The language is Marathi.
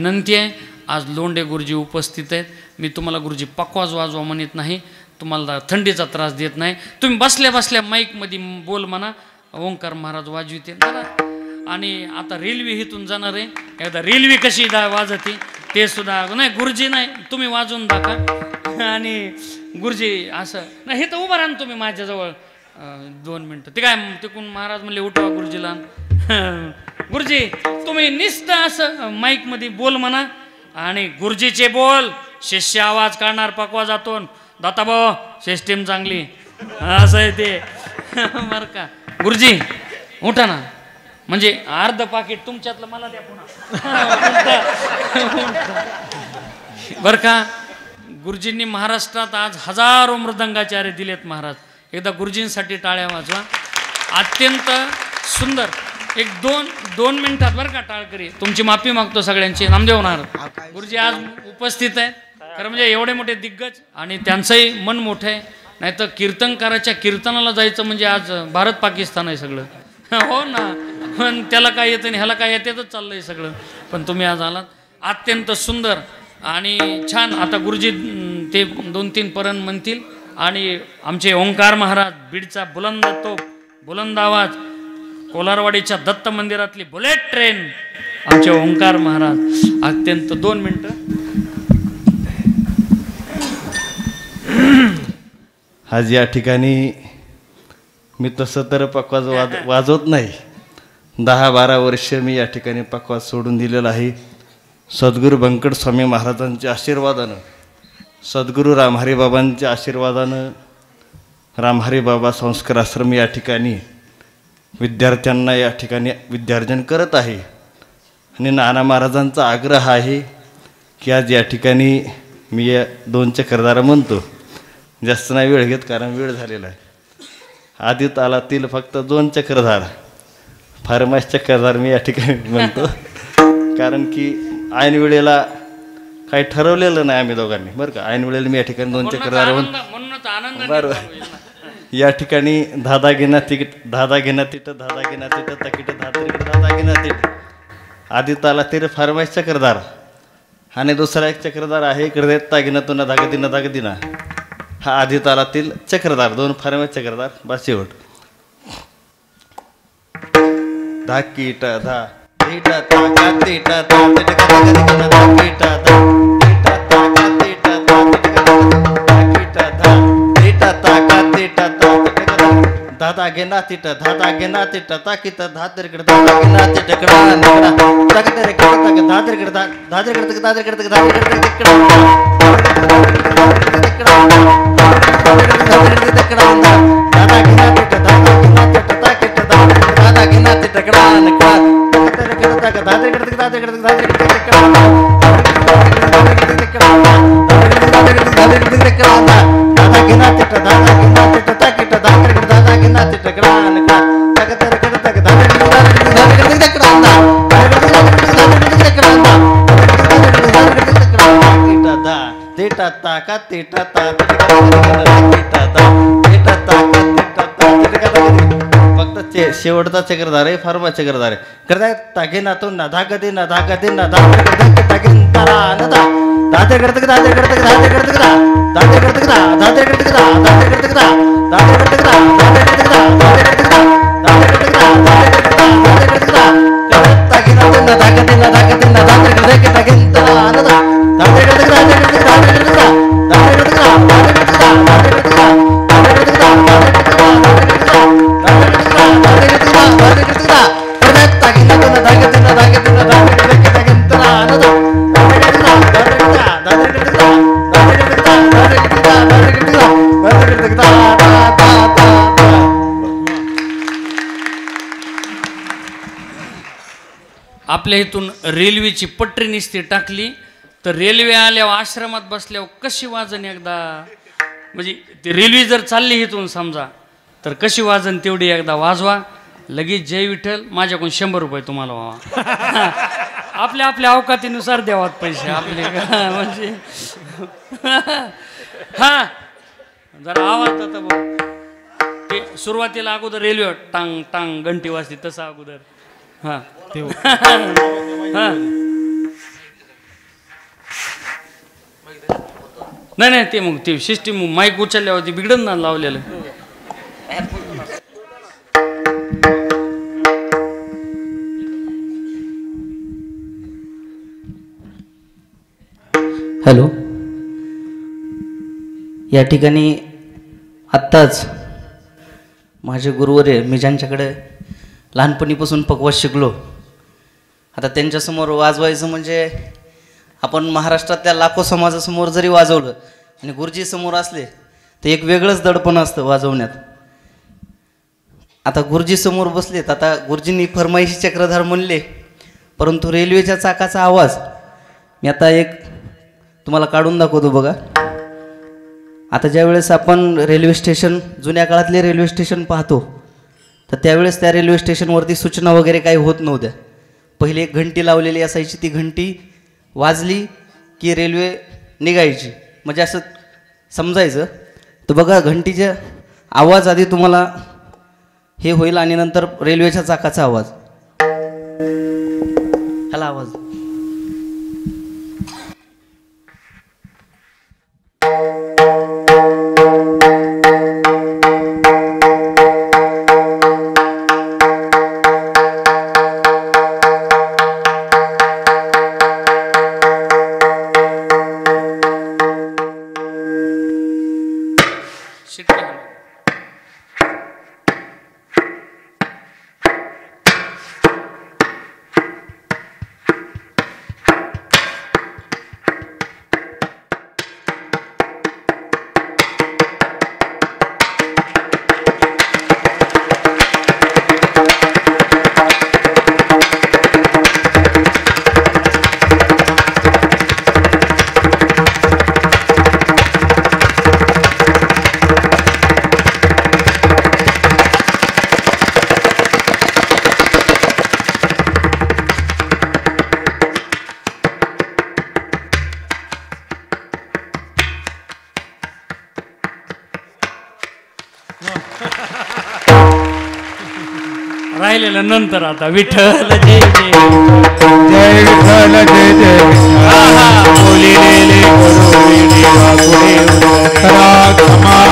विनंती आहे, आज लोंढे गुरुजी उपस्थित आहेत. मी तुम्हाला गुरुजी पकवाज वाजवा म्हणत नाही, तुम्हाला थंडीचा त्रास देत नाही. तुम्ही बसल्या बसल्या माईकमध्ये बोल म्हणा, ओंकार महाराज वाजविते जरा. आणि आता रेल्वे इथून जाणार आहे, एकदा रेल्वे कशी वाजते ते सुद्धा नाही. गुरुजी नाही, तुम्ही वाजवून दाखवा. आणि गुरुजी असं नाही, हे तर उभं राहा तुम्ही माझ्याजवळ 2 मिनटं. ते काय तिकून महाराज म्हणले उठवा गुरुजीला. गुरुजी तुम्ही निस्त असं माईकमध्ये बोल म्हणा आणि गुरुजीचे बोल, शिष्य आवाज काढणार पकवा जातो. दाताभाऊ सिस्टीम चांगली असं आहे ते बरं का. गुरुजी उठा ना, म्हणजे अर्ध पाकिट तुमच्यातलं मला द्या पुन्हा बरं का. गुरुजींनी महाराष्ट्रात आज हजारो मृदंगाचार्य दिलेत महाराज. एकदा गुरुजींसाठी टाळ्या वाजवा. अत्यंत सुंदर. एक दोन मिनिटात बरं का टाळकरी. तुमची माफी मागतो सगळ्यांची. नामदेव महाराज गुरुजी आज उपस्थित आहेत. खरं म्हणजे एवढे मोठे दिग्गज आणि त्यांचंही मन मोठं आहे. नाही तर कीर्तनकाराच्या कीर्तनाला जायचं म्हणजे आज भारत पाकिस्तान आहे सगळं. हो ना, पण त्याला काय येतं आणि ह्याला काय येतेच चाललंय सगळं. पण तुम्ही आज आलात, अत्यंत सुंदर आणि छान. आता गुरुजी ते 2-3 परण म्हणतील आणि आमचे ओंकार महाराज बीडचा बुलंद तोप, बुलंद आवाज, कोलारवाडीच्या दत्त मंदिरातली बुलेट ट्रेन आमचे ओंकार महाराज. अत्यंत 2 मिनिटं. आज या ठिकाणी मी तसं तर पकवाज वाजवत नाही. 10-12 वर्ष मी या ठिकाणी पकवाज सोडून दिलेला आहे. सद्गुरू व्यंकट स्वामी महाराजांच्या आशीर्वादानं, सद्गुरू रामहरी बाबांच्या आशीर्वादानं रामहरी बाबा संस्कार आश्रम या ठिकाणी विद्यार्थ्यांना या ठिकाणी विद्यार्जन करत आहे. आणि नाना महाराजांचा आग्रह आहे की आज या ठिकाणी मी या 2 चक्रधार म्हणतो. जास्त नाही वेळ घेत कारण वेळ झालेला आहे. आधी तालातील फक्त 2 चक्रधार, फारमाश चक्रधार मी या ठिकाणी म्हणतो. कारण की ऐन वेळेला काही ठरवलेलं नाही आम्ही दोघांनी बरं का. ऐन वेळेला मी या ठिकाणी 2 चक्रधार म्हणतो. बरोबर. या ठिकाणी धादा घेणं तिकीट, धादा घेणं तिट, धादा घेणं तिट, तकीट धादा घेणं तिट. आधी ताला तिर फारमाश चक्रधार आणि दुसरा एक चक्रधार आहे इकडे तागिना तुना धागदिना धागदिना. हा आधी तालातील चक्रधार, 2 फारमाश चक्रधार. बस शेवट. धाकीट धा टीट ताका टीट ता टीट का टीट धाकीट धा टीट ताका टीट ता टीट धा टीट ताका टीट ता धादा घेना तिट, धादा घेना तिट, ताकीत धादरकड धादा घेना तिट कडा निकडा तकदर कडा तक धादरकड धादरकड तक धादरकड तक धादरकड तक कडा धादा घेना तिट, धादा घेना तिट, ताकीत धादा घेना तिट कडा निकडा तकदर कडा तक धादरकड तक धादरकड तक धादरकड तक कडा धादरकड तक कडा धादा घेना तिट, धादा घेना तिट, ताकीत धादरकड फक्त शेवटचा चक्रधार आहे, फार्मा चक्रधार आहे. करताय तागे ना तो ना धागदे ना धागदे ना धागे तागे तारा नदा दादे करतक दादे करतक दादे करतक दा दादे करतक दा दादे करतक दा दादे करतक दा दादे करतक दा दादे करतक दा दादे करतक दा दादे करतक दा दादे करतक दा दादे करतक दा तागे ना तो ना धागदे ना धागदे ना दादे करतक तागे तारा नदा दादे करतक दादे करतक दादे करतक दा दादे करतक दा दादे करतक दा दादे करतक दा दादे करतक दा दादे करतक दा दादे करतक दा दादे करतक दा दादे करतक दा करत तागे ना तो ना धागदे ना धागदे ना दादे करतक तागे तारा नदा आपल्या इथून रेल्वेची पटरी निसती टाकली तर रेल्वे आल्यावर आश्रमात बसल्यावर कशी वाजन एकदा, म्हणजे ती रेल्वे जर चालली इथून समजा तर कशी वाजन तेवढी एकदा वाजवा. लगेच जय विठ्ठल. माझ्याकडून 100 रुपये तुम्हाला व्हावा. आपल्या आपल्या अवकातीनुसार द्यावात पैसे आपले म्हणजे. हा जरा आवाज जाता भाऊ. ते सुरुवातीला अगोदर रेल्वे टांग टांग घंटी वाजते तसं अगोदर. हां हां नाही नाही ते मग ते सिस्टीम माईक उचलल्यावरती बिघडन ना लावलेलं. हॅलो, या ठिकाणी आत्ताच माझे गुरुवर्य मी ज्यांच्याकडे लहानपणीपासून पकवाज शिकलो, आता त्यांच्यासमोर वाजवायचं म्हणजे आपण महाराष्ट्रातल्या लाखो समाजासमोर जरी वाजवलं आणि गुरुजी समोर असले तर एक वेगळंच दडपण असतं वाजवण्यात. आता गुरुजी समोर बसलेत, आता गुरुजींनी फरमाईशी चक्रधार म्हणले, परंतु रेल्वेच्या चाकाचा आवाज मी आता एक तुम्हाला काढून दाखवतो बघा. आता ज्यावेळेस आपण रेल्वे स्टेशन, जुन्या काळातले रेल्वे स्टेशन पाहतो, तर त्यावेळेस त्या रेल्वे स्टेशनवरती सूचना वगैरे काही होत नव्हत्या. पहिले एक घंटी लावलेली असायची, ती घंटी वाजली की रेल्वे निघायची, म्हणजे असं समजायचं. तर बघा, घंटीचा आवाज आधी तुम्हाला हे होईल आणि नंतर रेल्वेच्या चाकाचा आवाज. ह्याला आवाज राहिलेलं नंतर. आता विठ्ठल जय जय जय विठ्ठल जय जय बोलिलेले गुरु देवा गुरु क्षमा